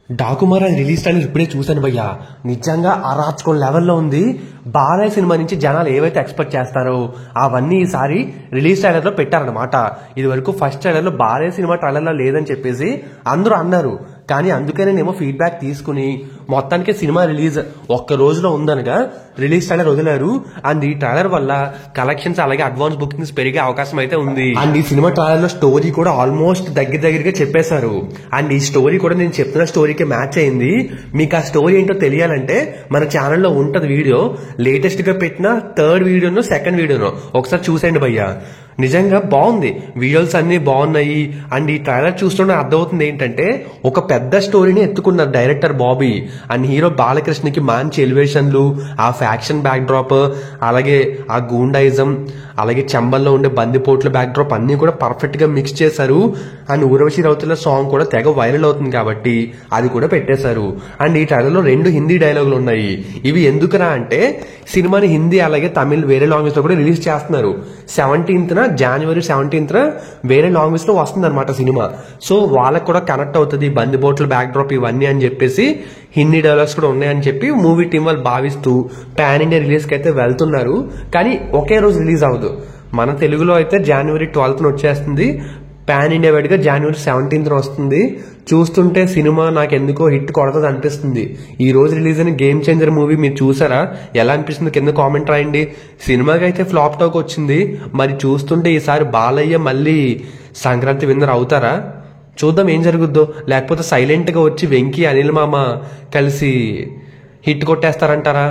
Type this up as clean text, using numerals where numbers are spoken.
డాకుమారాజ్ release trailer ఇప్పుడే చూశాను భయ్యా. నిజంగా అరాచకం లెవెల్లో ఉంది. బాలయ్య సినిమా నుంచి జనాలు ఏవైతే ఎక్స్పెక్ట్ చేస్తారో అవన్నీ ఈసారి రిలీజ్ ట్రైలర్ లో పెట్టారనమాట. ఇది వరకు ఫస్ట్ ట్రైలర్ లో బాలయ్య సినిమా ట్రైలర్ లో లేదని చెప్పేసి అందరూ అన్నారు. కానీ అందుకనేనేమో ఫీడ్బ్యాక్ తీసుకుని మొత్తానికి సినిమా రిలీజ్ ఒక్క రోజులో ఉందనగా రిలీజ్ ట్రైలర్ వదిలారు. అండ్ ఈ ట్రైలర్ వల్ల కలెక్షన్స్ అలాగే అడ్వాన్స్ బుకింగ్స్ పెరిగే అవకాశం అయితే ఉంది. అండ్ ఈ సినిమా ట్రైలర్ లో స్టోరీ కూడా ఆల్మోస్ట్ దగ్గరగా చెప్పేశారు. అండ్ ఈ స్టోరీ కూడా నేను చెప్తున్న స్టోరీకి మ్యాచ్ అయింది. మీకు ఆ స్టోరీ ఏంటో తెలియాలంటే మన ఛానల్లో ఉంటది వీడియో. లేటెస్ట్ గా పెట్టిన థర్డ్ వీడియోను సెకండ్ వీడియోను ఒకసారి చూసేయండి భయ్యా. నిజంగా బాగుంది, విజువల్స్ అన్ని బాగున్నాయి. అండ్ ఈ ట్రైలర్ చూస్తుంటే అర్థమవుతుంది ఏంటంటే ఒక పెద్ద స్టోరీని ఎత్తుకున్నారు డైరెక్టర్ బాబీ. అండ్ హీరో బాలకృష్ణకి మంచి ఎలివేషన్లు, ఆ ఫ్యాక్షన్ బ్యాక్ డ్రాప్, అలాగే ఆ గూండాయిజం, అలాగే చెంబల్లో ఉండే బందిపోట్ల బ్యాక్ డ్రాప్ అన్ని కూడా పర్ఫెక్ట్ గా మిక్స్ చేశారు. అండ్ ఊర్వశి రౌతుల సాంగ్ కూడా తెగ వైరల్ అవుతుంది కాబట్టి అది కూడా పెట్టేశారు. అండ్ ఈ ట్రైలర్ లో 2 హిందీ డైలాగులు ఉన్నాయి. ఇవి ఎందుకురా అంటే సినిమాని హిందీ అలాగే తమిళ్ వేరే లాంగ్వేజ్ లో కూడా రిలీజ్ చేస్తున్నారు. జనవరి 17న వేరే లాంగ్వేజ్ లో వస్తుంది అనమాట సినిమా. సో వాళ్ళకి కూడా కనెక్ట్ అవుతుంది బందిపోట్ల బ్యాక్ డ్రాప్ ఇవన్నీ అని చెప్పేసి హిందీ డైలాగ్స్ కూడా ఉన్నాయని చెప్పి మూవీ టీం వాళ్ళు భావిస్తూ పాన్ ఇండియా రిలీజ్ కి అయితే వెళ్తున్నారు. కానీ ఒకే రోజు రిలీజ్ అవ్వదు. మన తెలుగులో అయితే జనవరి 12న వచ్చేస్తుంది. పాన్ ఇండియా వైడ్గా జనవరి 17న వస్తుంది. చూస్తుంటే సినిమా నాకు ఎందుకో హిట్ కొడతది అనిపిస్తుంది. ఈ రోజు రిలీజ్ అయిన గేమ్ చేంజర్ మూవీ మీరు చూసారా? ఎలా అనిపిస్తుంది కింద కామెంట్ రాయండి. సినిమాకి అయితే ఫ్లాప్ టాక్ వచ్చింది. మరి చూస్తుంటే ఈసారి బాలయ్య మళ్ళీ సంక్రాంతి విన్నర్ అవుతారా? చూద్దాం ఏం జరుగుద్దో. లేకపోతే సైలెంట్ గా వచ్చి వెంకీ అనిల్ మామ కలిసి హిట్ కొట్టేస్తారంటారా?